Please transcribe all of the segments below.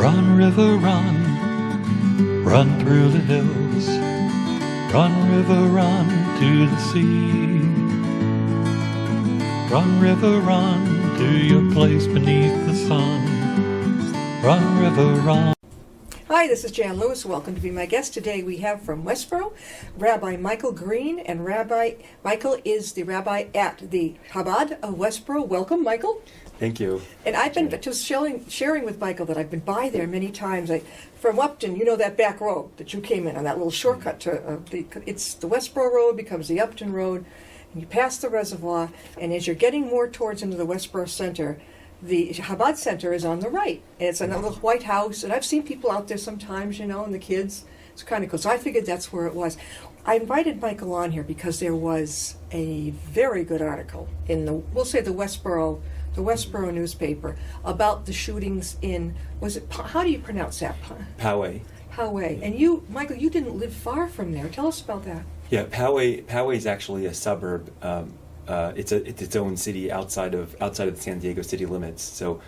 Run, river, run, run through the hills. Run, river, run to the sea. Run, river, run to your place beneath the sun. Run, river, run. Hi, this is Jan Lewis. Welcome to be my guest. Today we have from Westboro, Rabbi Michoel Green, and Rabbi Michoel is the rabbi at the Habad of Westboro. Welcome, Michoel. Thank you. And I've been just sharing with Michoel that I've been by there many times. From Upton, you know that back road that you came in on, that little shortcut to it's the Westboro Road becomes the Upton Road, and you pass the reservoir, and as you're getting more towards into the Westboro Center, the Habad Center is on the right. And it's a little white house, and I've seen people out there sometimes, you know, and the kids. It's kind of cool. So I figured that's where it was. I invited Michoel on here because there was a very good article in the Westboro newspaper about the shootings in, how do you pronounce that? Poway. Poway. And you, Michoel, you didn't live far from there. Tell us about that. Yeah, Poway is actually a suburb. It's its own city outside of the San Diego city limits. So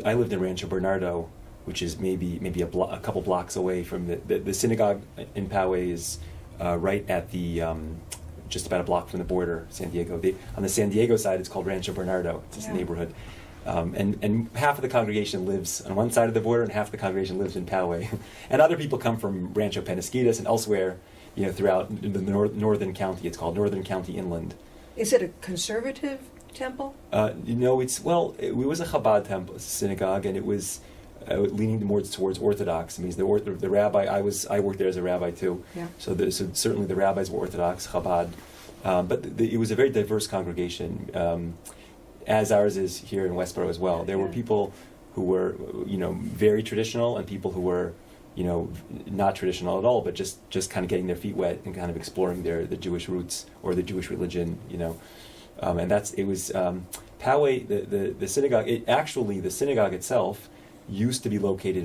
I lived in Rancho Bernardo, which is maybe a couple blocks away from the synagogue in Poway is right at the just about a block from the border, San Diego. On the San Diego side, it's called Rancho Bernardo. It's this neighborhood. And half of the congregation lives on one side of the border, and half of the congregation lives in Poway. And other people come from Rancho Penasquitos and elsewhere, you know, throughout the northern county. It's called Northern County Inland. Is it a conservative temple? It was a Habad temple, synagogue, and it was leaning more towards Orthodox. It means the rabbi. I worked there as a rabbi too. Yeah. So certainly the rabbis were Orthodox, Habad, but it was a very diverse congregation, as ours is here in Westboro as well. There were people who were, very traditional, and people who were, not traditional at all, but just kind of getting their feet wet and kind of exploring the Jewish roots or the Jewish religion, and it was Poway, the synagogue. The synagogue itself used to be located.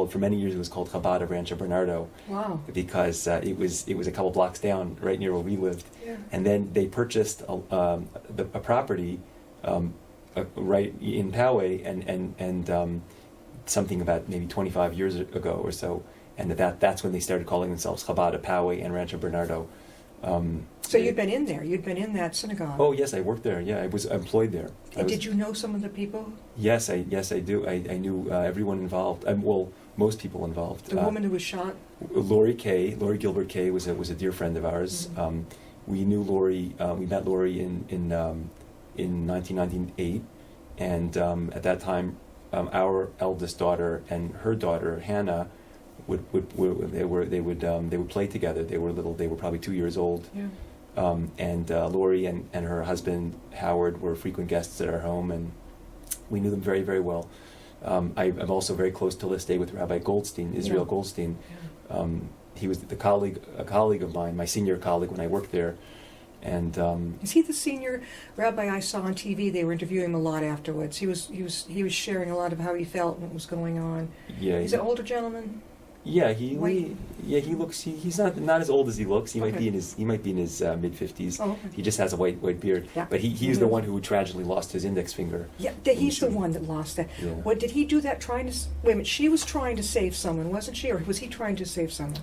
For many years it was called Habad of Rancho Bernardo. Wow! Because it was a couple blocks down, right near where we lived. Yeah. And then they purchased a property right in Poway, and something about maybe 25 years ago or so, and that's when they started calling themselves Habad of Poway and Rancho Bernardo. So you'd been in there. You'd been in that synagogue. Oh yes, I worked there. Yeah, I was employed there. Did you know some of the people? Yes, I do. I knew everyone involved. Most people involved. The woman who was shot. Lori Gilbert Kay was a dear friend of ours. Mm-hmm. We knew Lori. We met Lori in 1998, and at that time, our eldest daughter and her daughter Hannah would play together. They were little. They were probably 2 years old. Yeah. And Lori and her husband Howard were frequent guests at our home, and we knew them very, very well. I'm also very close to this day with Rabbi Goldstein, Israel Goldstein. Yeah. He was a colleague of mine, my senior colleague when I worked there. And is he the senior rabbi I saw on TV? They were interviewing him a lot afterwards. He was sharing a lot of how he felt and what was going on. Yeah, he's an older gentleman. Yeah, he looks. He's not as old as he looks. He might be in his mid-50s. Oh, okay. He just has a white beard. Yeah. But he's the one who tragically lost his index finger. Yeah, he's the one that lost that. Yeah. What did he do that trying to? Wait a minute. She was trying to save someone, wasn't she, or was he trying to save someone?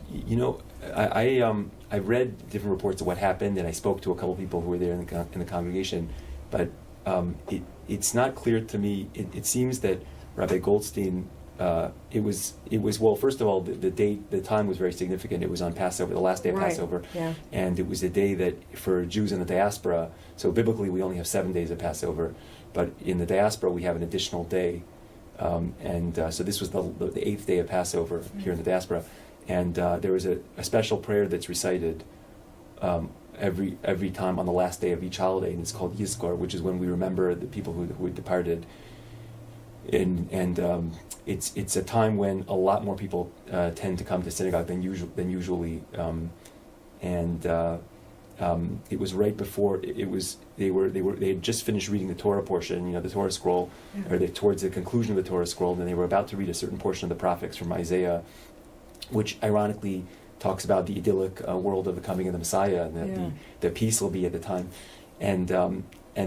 I read different reports of what happened, and I spoke to a couple people who were there in the congregation, but it's not clear to me. It seems that Rabbi Goldstein. It was well. First of all, the time was very significant. It was on Passover, the last day of Passover, and it was a day that for Jews in the diaspora. So biblically, we only have 7 days of Passover, but in the diaspora, we have an additional day, so this was the 8th day of Passover here in the diaspora, and there was a special prayer that's recited every time on the last day of each holiday, and it's called Yizkor, which is when we remember the people who had departed. And it's a time when a lot more people tend to come to synagogue than usually, it was right before they had just finished reading the Torah portion, the Torah scroll, or towards the conclusion of the Torah scroll, and they were about to read a certain portion of the prophets from Isaiah, which ironically talks about the idyllic world of the coming of the Messiah, and that the peace will be at the time, and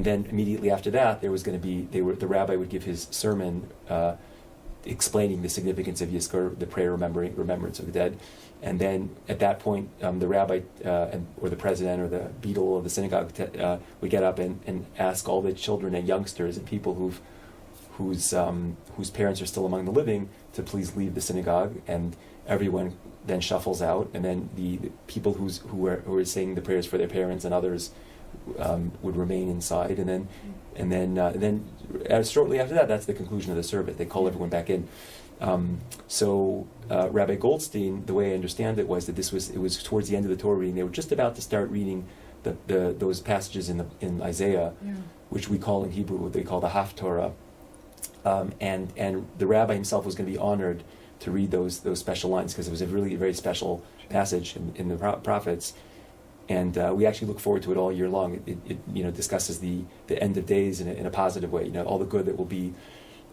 then immediately after that, there was going to be the rabbi would give his sermon explaining the significance of Yizkor, the prayer remembrance of the dead. And then at that point, the rabbi or the president or the beadle of the synagogue would get up and ask all the children and youngsters and people whose parents are still among the living to please leave the synagogue, and everyone then shuffles out, and then the people who are saying the prayers for their parents and others would remain inside, and then shortly after that, that's the conclusion of the service. They call everyone back in. So Rabbi Goldstein, the way I understand it, was that it was towards the end of the Torah reading. They were just about to start reading those passages in Isaiah, which we call in Hebrew what they call the Haftorah, and the rabbi himself was going to be honored to read those special lines because it was a really very special passage in the prophets. And we actually look forward to it all year long. It discusses the end of days in a positive way. All the good that will be,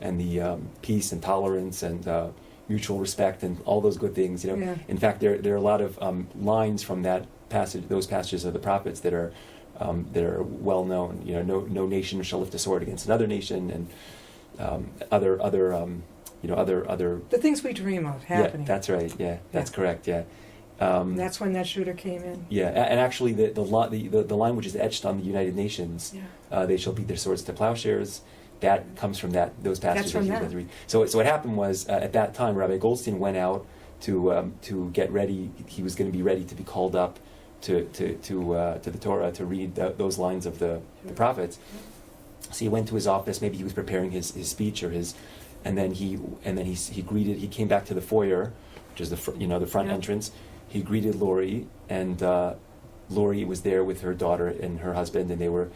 and the peace and tolerance and mutual respect and all those good things. In fact, there are a lot of lines from those passages of the prophets that are well known. No nation shall lift a sword against another nation, and other. The things we dream of happening. Yeah, that's right. Yeah, that's correct. Yeah. That's when that shooter came in. Yeah, and actually the line which is etched on the United Nations, they shall beat their swords to plowshares. That comes from those passages. That's from that. Read. So what happened was at that time, Rabbi Goldstein went out to get ready. He was going to be ready to be called up to the Torah to read those lines of the prophets. So he went to his office. Maybe he was preparing his speech and then he came back to the foyer, which is the front entrance. He greeted Lori, and Lori was there with her daughter and her husband, and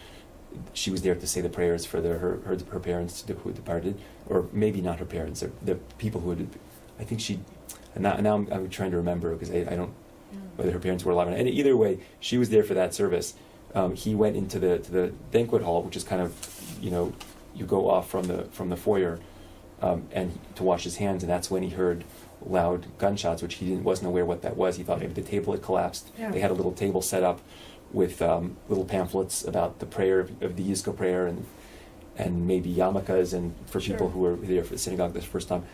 she was there to say the prayers for her parents who had departed, or maybe not her parents, the people who had. I think she. And now I'm trying to remember because I don't whether her parents were alive or not. And either way, she was there for that service. He went into the banquet hall, which is kind of you go off from the foyer, and to wash his hands, and that's when he heard loud gunshots, which he wasn't aware what that was. He thought maybe the table had collapsed. Yeah. They had a little table set up with little pamphlets about the prayer of the Yizkor prayer and maybe yarmulkes and for people who were there for the synagogue this first time.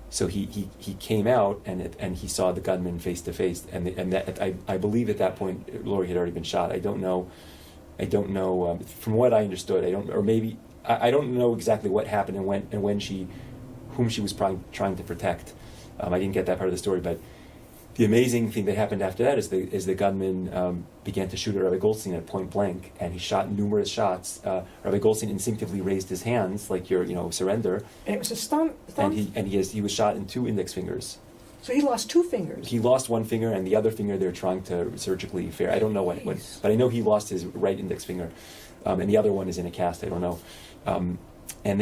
So he came out and he saw the gunman face to face, and that I believe at that point Lori had already been shot. I don't know from what I understood. I don't know exactly what happened and whom she was trying to protect. I didn't get that part of the story, but the amazing thing that happened after that is the gunman began to shoot at Rabbi Goldstein at point blank, and he shot numerous shots. Rabbi Goldstein instinctively raised his hands, like surrender. And it was a thumb. And he was shot in 2 index fingers. So he lost 2 fingers. He lost 1 finger, and the other finger they're trying to surgically I don't know what, but I know he lost his right index finger, and the other one is in a cast. I don't know. And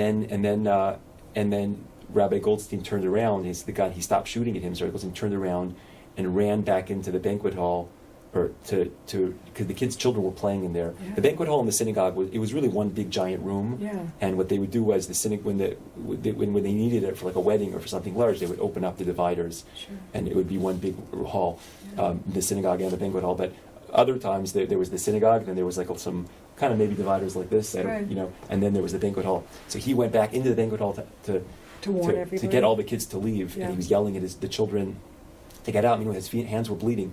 then Rabbi Goldstein turned around. He stopped shooting at him. So Rabbi Goldstein turned around and ran back into the banquet hall, or because the children were playing in there. Yeah. The banquet hall in the synagogue was really one big giant room. Yeah. And what they would do was when they needed it for like a wedding or for something large, they would open up the dividers, and it would be one big hall, the synagogue and the banquet hall. But other times there was the synagogue, and then there was like some kind of maybe dividers like this, and then there was the banquet hall. So he went back into the banquet hall to warn everybody, to get all the kids to leave, and he was yelling at the children to get out. His hands were bleeding,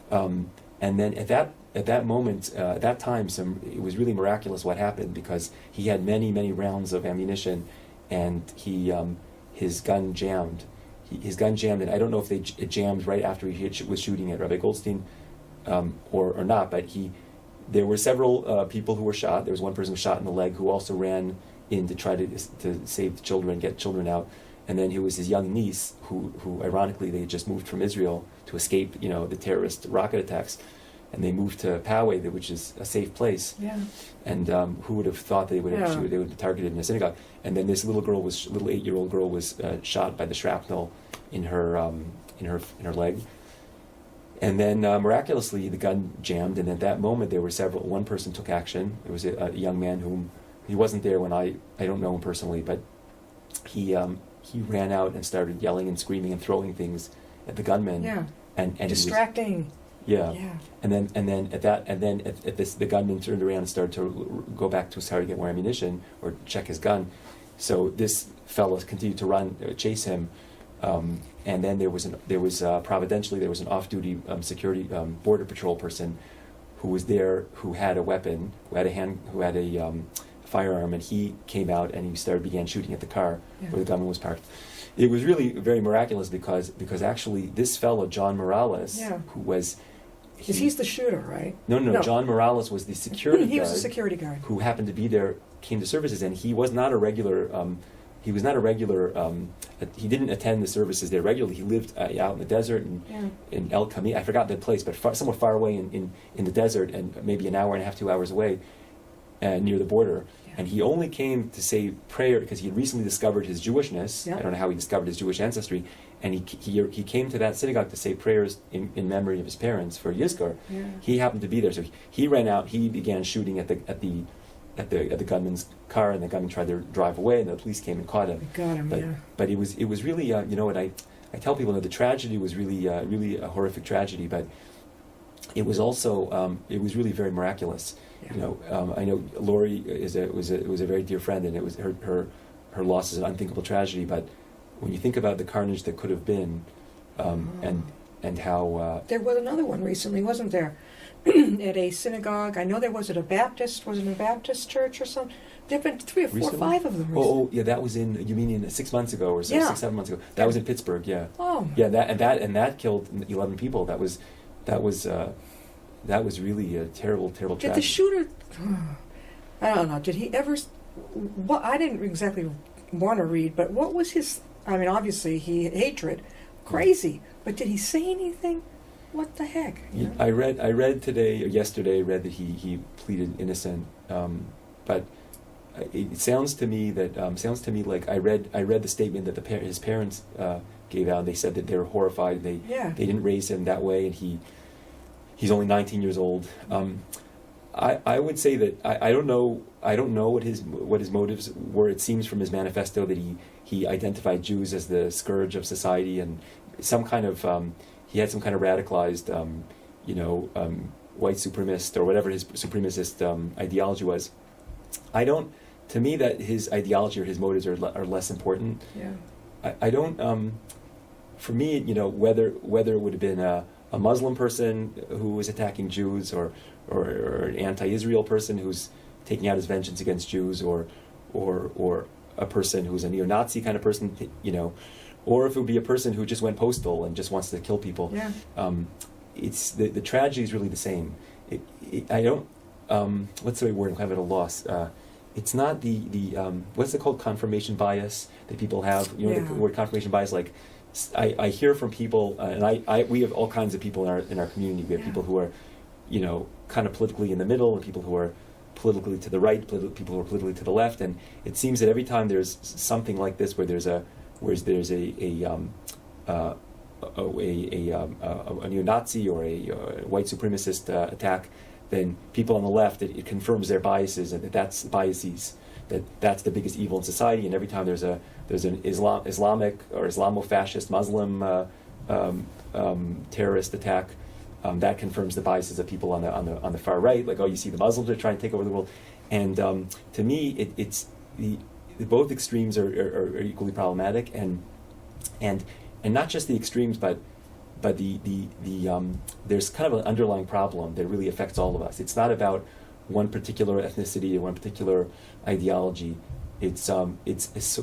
and then at that moment, at that time, it was really miraculous what happened, because he had many rounds of ammunition, and his gun jammed. And I don't know if it jammed right after he was shooting at Rabbi Goldstein, or not. But there were several people who were shot. There was one person who was shot in the leg who also ran in to try to save the children, get children out. And then he was his young niece, who ironically they had just moved from Israel to escape, the terrorist rocket attacks, and they moved to Poway, which is a safe place. Yeah. And who would have thought they would be targeted in a synagogue? And then this little 8-year-old girl was shot by the shrapnel in her leg. And then miraculously the gun jammed, and at that moment there were one person took action. There was a young man whom he wasn't there when I don't know him personally, but he ran out and started yelling and screaming and throwing things at the gunman. Yeah. And distracting. And then the gunman turned around and started to go back to his car to get more ammunition or check his gun, So this fellow continued to chase him, and then there was providentially there was an off-duty security border patrol person who was there, who had a weapon, who had a firearm, and he came out and he began shooting at the car where the gunman was parked. It was really very miraculous because actually this fellow John Morales, who was he's the shooter, right? No. John Morales was the security guard. He was a security guard who happened to be there, came to services, and he was not a regular. He didn't attend the services there regularly. He lived out in the desert in El Camino. I forgot the place, but somewhat far away in the desert, and maybe an hour and a half, 2 hours away, near the border. And he only came to say prayer because he had recently discovered his Jewishness. I don't know how he discovered his Jewish ancestry. And he came to that synagogue to say prayers in memory of his parents for Yizkor. He happened to be there, so he ran out. He began shooting at the gunman's car, and the gunman tried to drive away, and the police came and caught him. They got him, but it was really what I tell people that the tragedy was really a horrific tragedy, but it was also it was really very miraculous. I know Lori was a very dear friend, and it was her loss is an unthinkable tragedy. But when you think about the carnage that could have been, and how there was another one recently, wasn't there? At a synagogue. I know there was at a Baptist church or something. There have been 3 or 4 or 5 of them recently. Oh, yeah, that was you mean in 6 months ago or so, 6-7 months ago. That was in Pittsburgh, yeah. Oh. Yeah, that killed 11 people. That was really a terrible tragedy. Did the shooter? I don't know. Did he ever? What I didn't exactly want to read, but what was his? I mean, obviously hatred, crazy. But did he say anything? What the heck? Yeah, I read today or yesterday. Read that he pleaded innocent, but it sounds to me like I read the statement that his parents gave out. They said that they were horrified. They didn't raise him that way, and he's only 19 years old. I would say that I don't know what his motives were. It seems from his manifesto that he identified Jews as the scourge of society, and some kind of he had some kind of radicalized white supremacist or whatever his supremacist ideology was. To me, that his ideology or his motives are less important. I don't. For me, whether it would have been a Muslim person who was attacking Jews, or an anti-Israel person who's taking out his vengeance against Jews, or a person who's a neo-Nazi kind of person, or if it would be a person who just went postal and just wants to kill people. It's the tragedy is really the same. I don't. What's the right word? I'm kind of at a loss. It's not the what's it called, confirmation bias that people have. The word confirmation bias. Like I hear from people, and we have all kinds of people in our community. We have people who are, kind of politically in the middle, and people who are politically to the right, people who are politically to the left. And it seems that every time there's something like this, where there's a neo-Nazi or a white supremacist attack, then people on the left, it confirms their biases, and that's that's the biggest evil in society. And every time there's an Islamic or Islamofascist Muslim terrorist attack, that confirms the biases of people on the far right. Like, you see the Muslims are trying to take over the world, and to me, it's both extremes are equally problematic, and not just the extremes, but the there's kind of an underlying problem that really affects all of us. It's not about one particular ethnicity or one particular ideology. It's so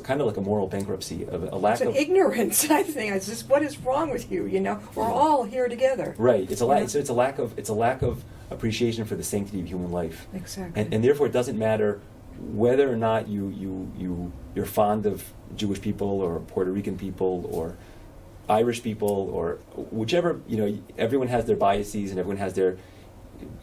kind of like a moral bankruptcy, of a lack of ignorance. I think it's just, what is wrong with you? We're all here together. Right. It's a lack of appreciation for the sanctity of human life. Exactly. And therefore, it doesn't matter whether or not you're fond of Jewish people or Puerto Rican people or Irish people or whichever. Everyone has their biases, and everyone has their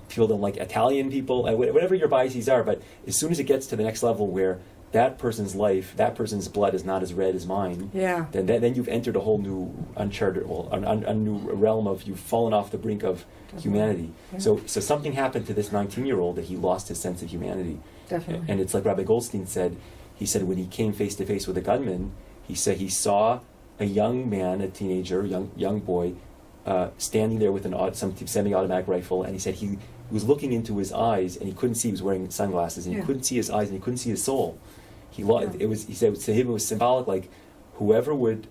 people don't like Italian people, whatever your biases are. But as soon as it gets to the next level where that person's life, that person's blood is not as red as mine, then you've entered a whole new a new realm of, you've fallen off the brink of humanity. Yeah. So something happened to this 19-year-old that he lost his sense of humanity. Definitely. And it's like Rabbi Goldstein said. He said when he came face to face with a gunman, he said he saw a young man, a teenager, young boy, standing there with some semi-automatic rifle, and he said he was looking into his eyes, and he couldn't see. He was wearing sunglasses, and he couldn't see his eyes, and he couldn't see his soul. It was, he said, to him it was symbolic, like whoever would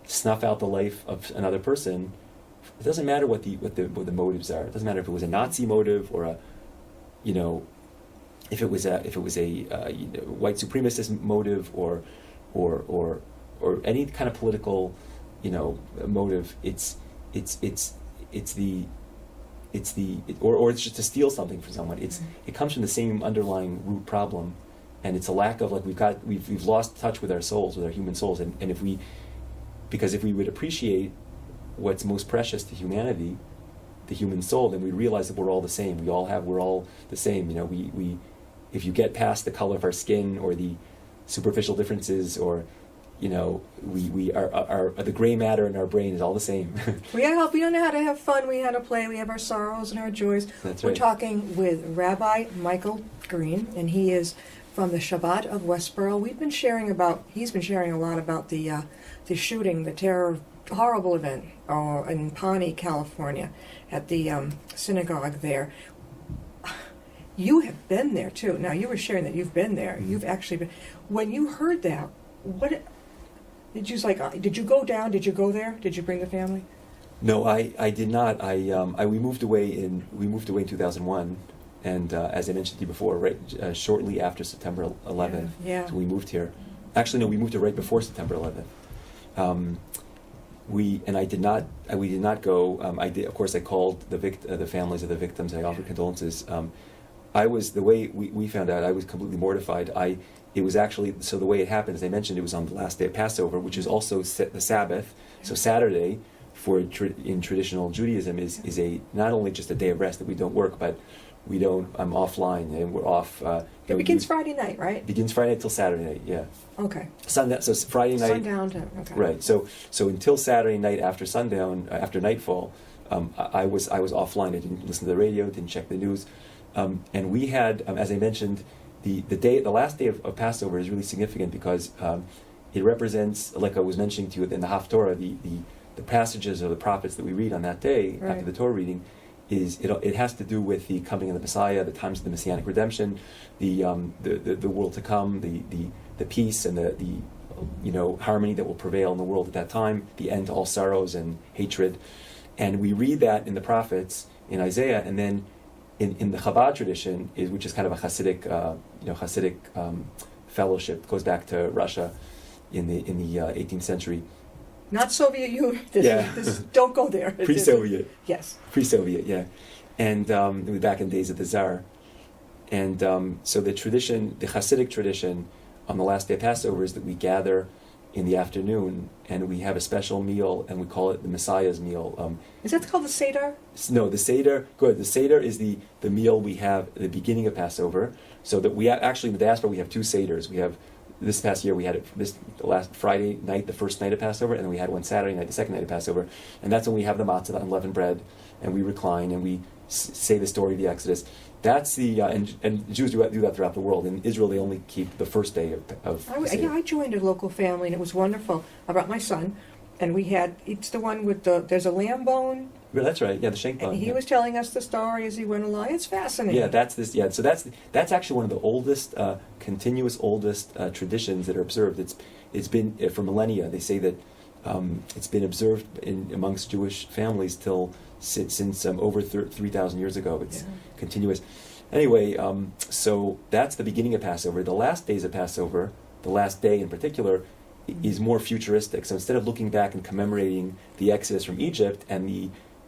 snuff out the life of another person. It doesn't matter what the motives are. It doesn't matter if it was a Nazi motive or if it was a white supremacist motive or any kind of political motive. It's just to steal something from someone. It comes from the same underlying root problem, and it's a lack of we've lost touch with our souls, with our human souls, and if we would appreciate what's most precious to humanity, the human soul, then we realize that we're all the same. We're all the same. We if you get past the color of our skin or the superficial differences, or we are the gray matter in our brain is all the same. We don't know how to have fun. We know how to play. We have our sorrows and our joys. That's We're right. talking with Rabbi Michoel Green, and he is from the Shabbat of Westboro. He's been sharing a lot about the shooting, the terror, horrible event in Pawnee, California, at the synagogue there. You have been there too. Now, you were sharing that you've been there. You've actually been. When you heard that, what did you did you go down? Did you go there? Did you bring the family? No, I did not. We moved away in 2001, and as I mentioned to you before, shortly after September 11th, Yeah. so we moved here. Actually, no, we moved here right before September 11th. We did not go. I did, of course. I called the families of the victims. I offered condolences. The way we found out, I was completely mortified. It was actually, so the way it happened, as I mentioned, it was on the last day of Passover, which is also the Sabbath. So Saturday, in traditional Judaism, is not only just a day of rest that we don't work, but I'm offline and we're off. It begins Friday night, right? It begins Friday night till Saturday night, yeah. Okay. So Friday night. Sundown to, okay. Right. So until Saturday night after sundown, after nightfall, I was offline. I didn't listen to the radio, didn't check the news, and we had, as I mentioned, the last day of Passover is really significant because it represents, like I was mentioning to you in the Haftorah, the passages of the prophets that we read on that day after the Torah reading. It has to do with the coming of the Messiah, the times of the Messianic redemption, the world to come, the peace and the harmony that will prevail in the world at that time, the end to all sorrows and hatred, and we read that in the prophets in Isaiah, and then in the Habad tradition, which is kind of a Hasidic fellowship, goes back to Russia in the 18th century. Not Soviet Union. Don't go there. Pre-Soviet. Yes. Pre-Soviet, yeah. And it was back in the days of the Tsar. And so the Hasidic tradition, on the last day of Passover is that we gather in the afternoon and we have a special meal, and we call it the Messiah's meal. Is that called the Seder? No, the Seder. Good. The Seder is the meal we have at the beginning of Passover. So that we actually in the diaspora we have two Seders. We have this past year we had the last Friday night, the first night of Passover, and then we had one Saturday night, the second night of Passover, and that's when we have the matzah, the unleavened bread, and we recline and we say the story of the Exodus. That's and Jews do that throughout the world. In Israel, they only keep the first day of Seder. I joined a local family, and it was wonderful. I brought my son, and it's the one with there's a lamb bone. Well, that's right. Yeah, the shank bone. And he was telling us the story as he went along. It's fascinating. Yeah, that's this. Yeah, so that's actually one of the oldest, continuous oldest traditions that are observed. It's been for millennia. They say that it's been observed amongst Jewish families since over 3,000 years ago. It's continuous. Anyway, so that's the beginning of Passover. The last days of Passover, the last day in particular, is more futuristic. So instead of looking back and commemorating the Exodus from Egypt and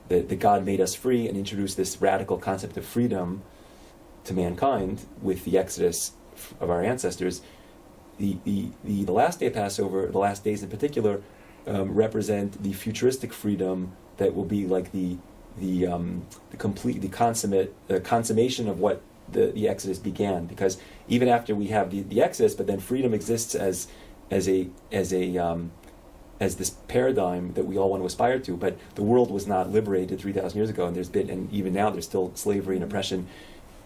the God made us free and introduced this radical concept of freedom to mankind with the Exodus of our ancestors, the last day of Passover, the last days in particular, represent the futuristic freedom that will be like the consummation of what the Exodus began. Because even after we have the Exodus, but then freedom exists as this paradigm that we all want to aspire to, but the world was not liberated 3,000 years ago, and even now there's still slavery and oppression,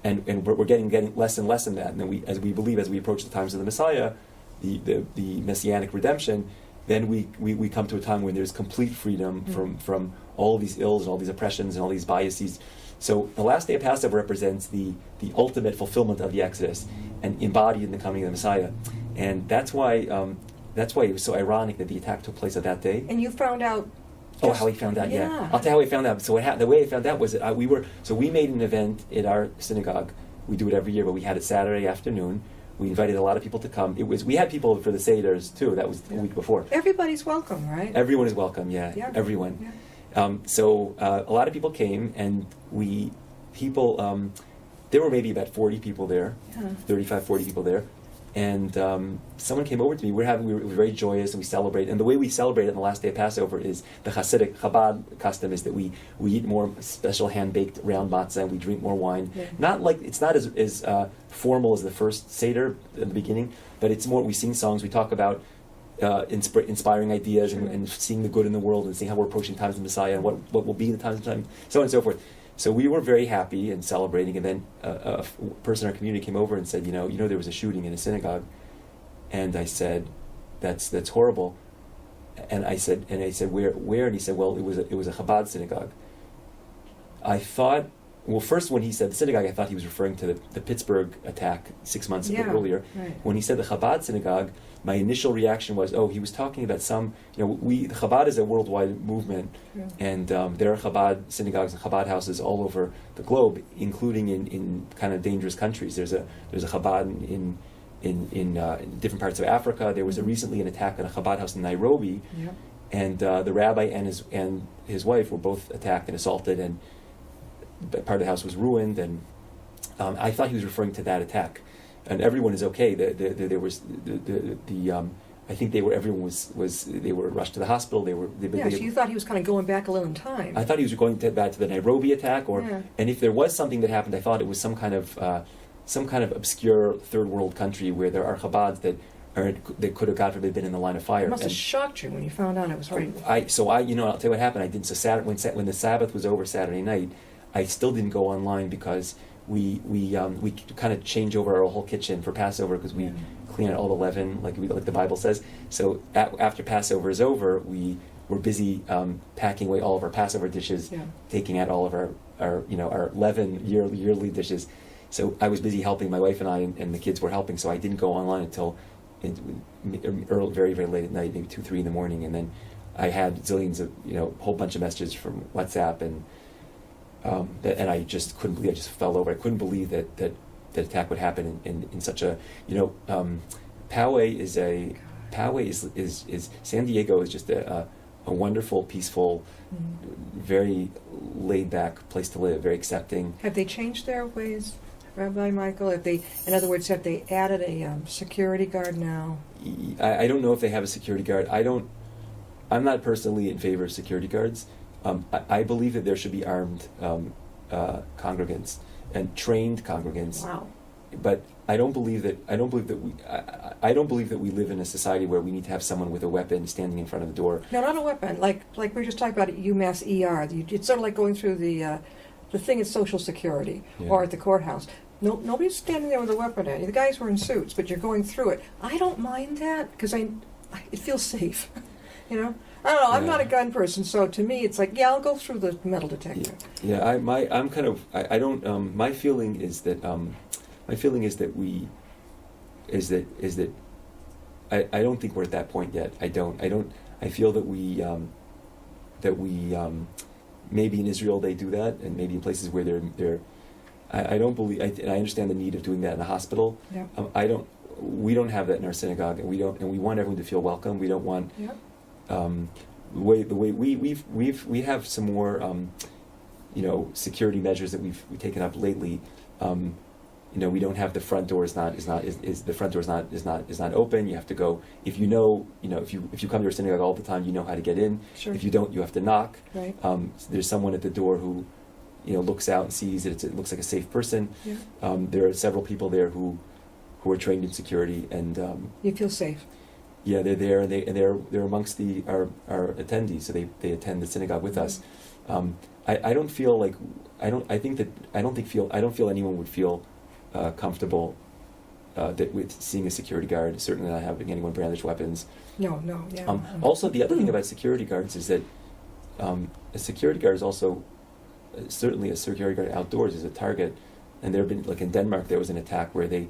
and we're getting less and less in that. And then as we approach the times of the Messiah, the Messianic redemption, then we come to a time when there's complete freedom from all these ills and all these oppressions and all these biases. So the last day of Passover represents the ultimate fulfillment of the Exodus and embodied in the coming of the Messiah. And that's why it was so ironic that the attack took place on that day. And you found out. Oh, how he found out? Yeah, I'll tell you how he found out. So the way I found out was that we made an event at our synagogue. We do it every year, but we had it Saturday afternoon. We invited a lot of people to come. We had people for the Seders too. That was the week before. Everybody's welcome, right? Everyone is welcome. Yeah. Everyone. Yeah. So a lot of people came, and there were maybe about 40 people there, 35, 40 people there. And someone came over to me. We were very joyous, and we celebrate. And the way we celebrate it on the last day of Passover is the Hasidic Habad custom is that we eat more special hand-baked round matzah, and we drink more wine. Yeah. It's not as formal as the first Seder at the beginning, but it's more. We sing songs. We talk about inspiring ideas and seeing the good in the world, and seeing how we're approaching times of the Messiah and what will be the times of time, so on and so forth. So we were very happy and celebrating, and then a person in our community came over and said, there was a shooting in a synagogue, and I said, that's horrible, and I said where, and he said, well, it was a Habad synagogue. I thought, well, first when he said the synagogue, I thought he was referring to the Pittsburgh attack 6 months earlier. Right. When he said the Habad synagogue, my initial reaction was, he was talking about Chabad is a worldwide movement, and there are Chabad synagogues and Chabad houses all over the globe, including in kind of dangerous countries. There's a Chabad in different parts of Africa. There was recently an attack on a Chabad house in Nairobi, and the rabbi and his wife were both attacked and assaulted, and part of the house was ruined. And I thought he was referring to that attack. And everyone is okay. There was I think everyone was they were rushed to the hospital. So you thought he was kind of going back a little in time. I thought he was going back to the Nairobi attack, and if there was something that happened, I thought it was some kind of obscure third world country where there are Chabads that could have, God forbid, been in the line of fire. It must have shocked you when you found out it was right. I'll tell you what happened. I didn't. So Saturday, when the Sabbath was over Saturday night, I still didn't go online because we kind of change over our whole kitchen for Passover because we clean out all the leaven like the Bible says. So after Passover is over, we were busy packing away all of our Passover dishes, taking out all of our leaven yearly dishes. So I was busy helping. My wife and I and the kids were helping. So I didn't go online until very, very late at night, maybe 2, 3 in the morning, and then I had zillions of whole bunch of messages from WhatsApp and I just couldn't believe. I just fell over. I couldn't believe that attack would happen in such a Poway is San Diego is just a wonderful, peaceful, very laid back place to live. Very accepting. Have they changed their ways, Rabbi Michoel? In other words, have they added a security guard now? I don't know if they have a security guard. I'm not personally in favor of security guards. I believe that there should be armed congregants and trained congregants. Wow. But I don't believe that we live in a society where we need to have someone with a weapon standing in front of the door. No, not a weapon. Like we were just talking about at UMass ER. It's sort of like going through the thing at Social Security or at the courthouse. No, nobody's standing there with a weapon at you. The guys were in suits, but you're going through it. I don't mind that because it feels safe. I don't know. I'm not a gun person, so to me, it's like, I'll go through the metal detector. My feeling is that I don't think we're at that point yet. I feel that we maybe in Israel they do that, and maybe in places where they're. I don't believe, and I understand the need of doing that in a hospital. Yeah. We don't have that in our synagogue, and we want everyone to feel welcome. We don't want. Yeah. The way we have some more security measures that we've taken up lately. We don't have the front door is not open. You have to go if you come to your synagogue all the time, you know how to get in. Sure. If you don't, you have to knock. Right. There's someone at the door who looks out and sees that it looks like a safe person. Yeah. There are several people there who are trained in security, and you feel safe. Yeah, they're there, and they're amongst our attendees, so they attend the synagogue with us. I don't feel anyone would feel comfortable with seeing a security guard. Certainly not having anyone brandish weapons. No, yeah. Also, the other thing about security guards is that a security guard is also certainly a security guard outdoors is a target. And there have been, like in Denmark, there was an attack where the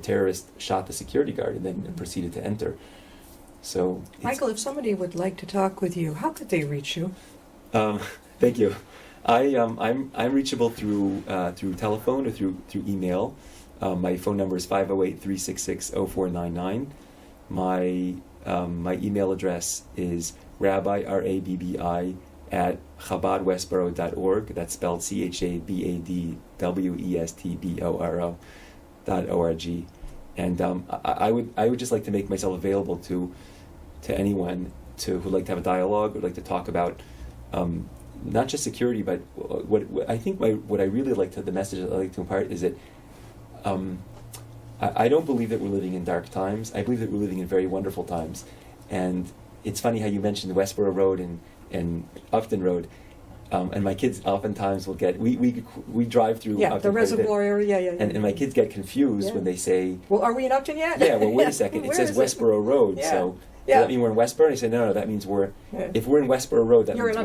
terrorist shot the security guard and then proceeded to enter. So, Michael, if somebody would like to talk with you, how could they reach you? Thank you. I'm reachable through telephone or through email. My phone number is 508-366-0499. My email address is Rabbi RABBI at chabadwestboro.org. That's spelled CHABADWESTBORO.org. And I would just like to make myself available to anyone who'd like to have a dialogue, would like to talk about not just security, but what I think what I really like the message I like to impart is that I don't believe that we're living in dark times. I believe that we're living in very wonderful times. And it's funny how you mentioned Westboro Road and Upton Road. And my kids oftentimes will get, we drive through Upton the reservoir area, and my kids get confused when they say, well, are we in Upton yet? Yeah, well, wait a second, it says Westboro Road, so does that mean we're in Westboro? And I say, no, that means if we're in Westboro Road, that means we're in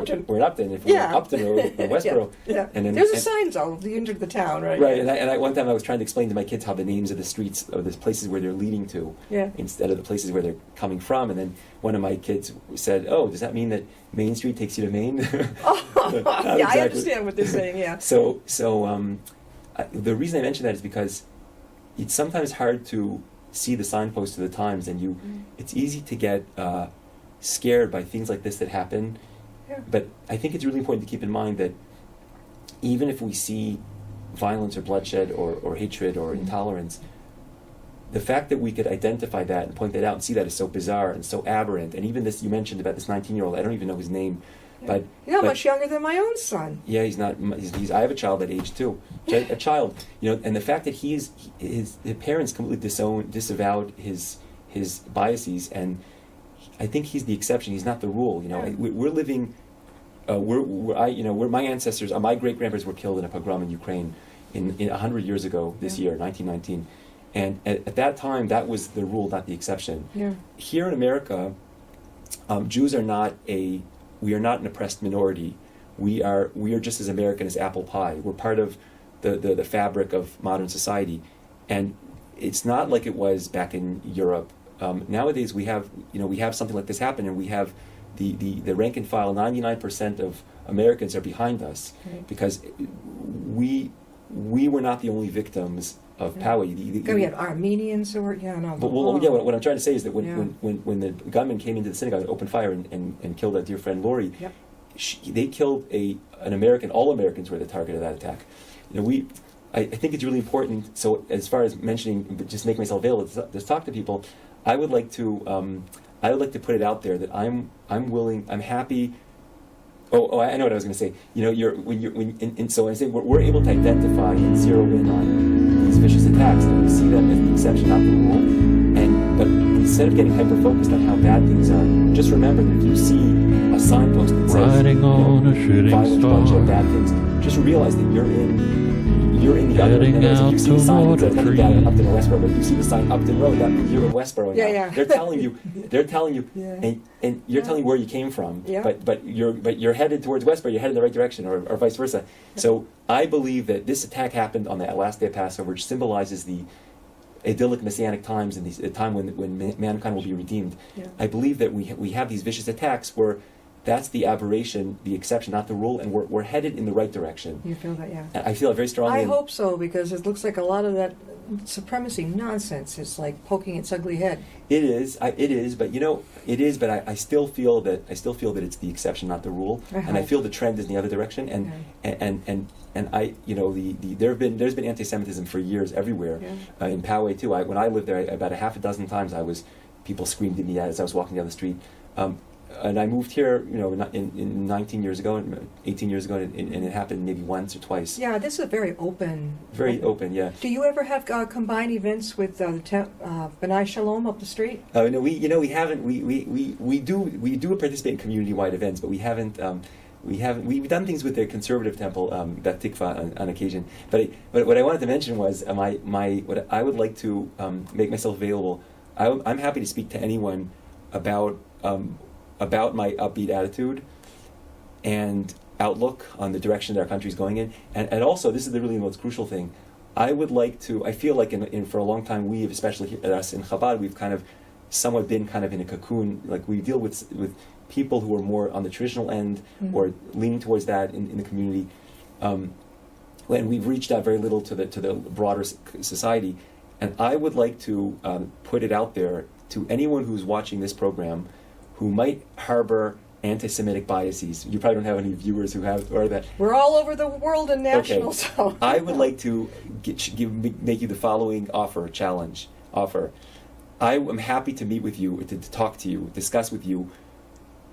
Upton. If we're in Upton Road, we're in Westboro. And then, there's a sign zone into the town, right? Right, and one time I was trying to explain to my kids how the names of the streets, of the places where they're leading to, instead of the places where they're coming from, and then one of my kids said, oh, does that mean that Main Street takes you to Maine? Exactly. I understand what they're saying, So the reason I mention that is because it's sometimes hard to see the signposts of the times, and it's easy to get scared by things like this that happen. But I think it's really important to keep in mind that even if we see violence or bloodshed or hatred or intolerance, the fact that we could identify that and point that out and see that is so bizarre and so aberrant, and even this you mentioned about this 19-year-old, I don't even know his name, but much younger than my own son. Yeah, he's not. I have a child that age too, a child. And the fact that his parents completely disavowed his biases, and I think he's the exception. He's not the rule. We're living. My ancestors, my great grandparents were killed in a pogrom in Ukraine in 100 years ago this year, 1919. And at that time, that was the rule, not the exception. Here in America, Jews are not we are not an oppressed minority. We are just as American as apple pie. We're part of the fabric of modern society, and it's not like it was back in Europe. Nowadays, we have something like this happen, and we have the rank and file. 99% of Americans are behind us because we were not the only victims of power. We have Armenians who were, what I'm trying to say is that when the gunman came into the synagogue and opened fire and killed our dear friend Lori, they killed an American. All Americans were the target of that attack. I think it's really important. So as far as mentioning, just make myself available to talk to people, I would like to put it out there that I'm willing, I'm happy. I know what I was going to say. So I say we're able to identify and zero in on these vicious attacks, and we see them as the exception, not the rule. But instead of getting hyper focused on how bad things are, just remember that if you see a signpost that says Riding on a shooting violence, star, bloodshed, bad things, just realize that you're in the other. Heading If out you see to a sign that says Water nothing bad in Tree. Upton or Westboro, but you see the sign Upton Road, that means you're in Westboro now. Yeah. They're telling you, and you're telling where you came from, but you're headed towards Westboro. You're headed in the right direction, or vice versa. So I believe that this attack happened on the last day of Passover, which symbolizes the idyllic messianic times and the time when mankind will be redeemed. I believe that we have these vicious attacks where that's the aberration, the exception, not the rule, and we're headed in the right direction. You feel that, I feel it very strongly. I hope so, because it looks like a lot of that supremacy nonsense is like poking its ugly head. It is, but I still feel that it's the exception, not the rule, and I feel the trend is in the other direction. And there's been anti-Semitism for years everywhere, in Poway too. When I lived there, about a half a dozen times people screamed at me as I was walking down the street. And I moved here, in 19 years ago, 18 years ago, and it happened maybe once or twice. Yeah, this is very open. Very open, yeah. Do you ever have combined events with B'nai Shalom up the street? No, we haven't. We do participate in community-wide events, but we haven't. We've done things with the conservative temple, Bet Tikva, on occasion. But what I wanted to mention was what I would like to make myself available. I'm happy to speak to anyone about my upbeat attitude. and outlook on the direction that our country is going in. And also, this is the really most crucial thing. I feel like for a long time, we, especially at us in Chabad, we've kind of somewhat been kind of in a cocoon. Like we deal with people who are more on the traditional end or leaning towards that in the community. And we've reached out very little to the broader society. And I would like to put it out there to anyone who's watching this program who might harbor anti-Semitic biases. You probably don't have any viewers who have or that. We're all over the world and national, Okay. so I would like to make you the following challenge. I am happy to meet with you, to talk to you, discuss with you.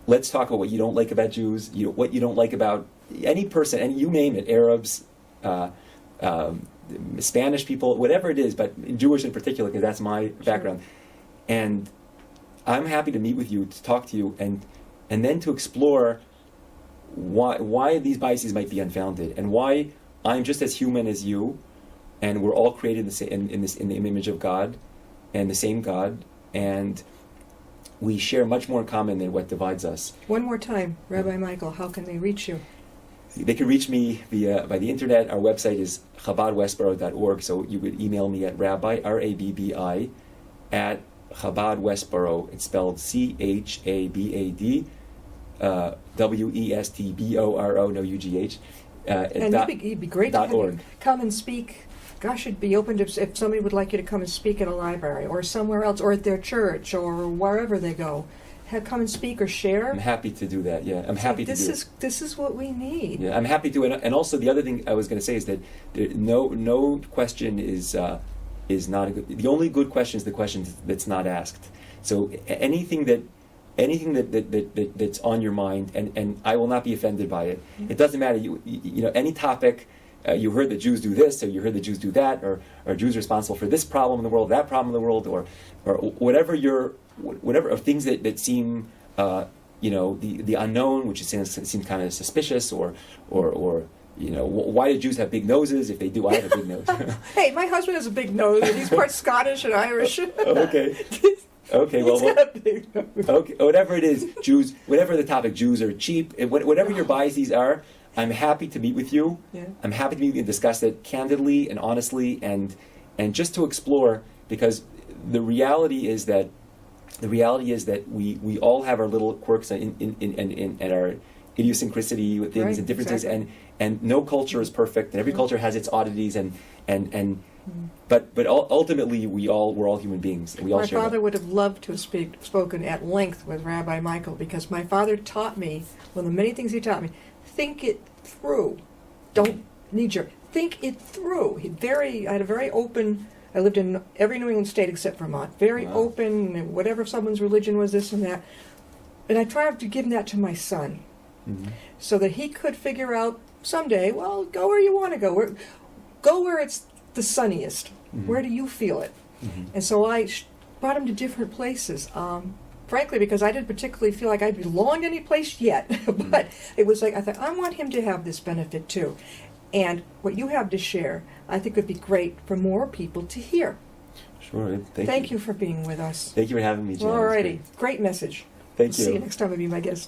Let's talk about what you don't like about Jews, what you don't like about any person, and you name it, Arabs, Spanish people, whatever it is, but Jewish in particular, because that's my background. And I'm happy to meet with you, to talk to you, and then to explore why these biases might be unfounded, and why I'm just as human as you, and we're all created in the image of God, and the same God, and we share much more in common than what divides us. one more time, Rabbi Michoel, how can they reach you? They can reach me by the internet. Our website is chabadwestboro.org, so you would email me at Rabbi, R-A-B-B-I, at Chabad Westboro. It's spelled C-H-A-B-A-D, W-E-S-T-B-O-R-O, no U-G-H. And it'd be great to have you come and speak. Gosh, it'd be open to if somebody would like you to come and speak at a library or somewhere else, or at their church or wherever they go. Come and speak or share. I'm happy to do that. Yeah, I'm happy to do it. This is what we need. Yeah, I'm happy to. And also the other thing I was going to say is that no question is not a good. The only good question is the question that's not asked. So anything that's on your mind, and I will not be offended by it. Mm-hmm. It doesn't matter. You know, any topic. You heard the Jews do this, or you heard the Jews do that, or Jews responsible for this problem in the world, that problem in the world, or whatever things that seem the unknown, which seems kind of suspicious, or why do Jews have big noses? If they do, I have a big nose. Hey, my husband has a big nose, and he's part Scottish and Irish. Okay. Okay, well, okay, whatever it is, Jews, whatever the topic, Jews are cheap, whatever your biases are, I'm happy to meet with you. Yeah. I'm happy to meet with you and discuss it candidly and honestly, and just to explore, because the reality is that we all have our little quirks and our idiosyncrasy with things and differences, exactly. and no culture is perfect, and every culture has its oddities, but ultimately we're all human beings, and we all my share father that. would have loved to have spoken at length with Rabbi Michoel, because my father taught me, one of the many things he taught me, think it through. Don't knee-jerk. Think it through. I had a very open. I lived in every New England state except Vermont. Very open, whatever someone's religion was, this and that. And I tried to give that to my son, so that he could figure out someday, well, go where you want to go. Go where it's the sunniest. Where do you feel it? And so I brought him to different places. Frankly, because I didn't particularly feel like I belonged any place yet. But it was like, I thought, I want him to have this benefit too. And what you have to share, I think would be great for more people to hear. Sure. Thank you for being with us. Thank you for having me, Jen. All righty. Great message. Thank you. See you next time I'll be my guest.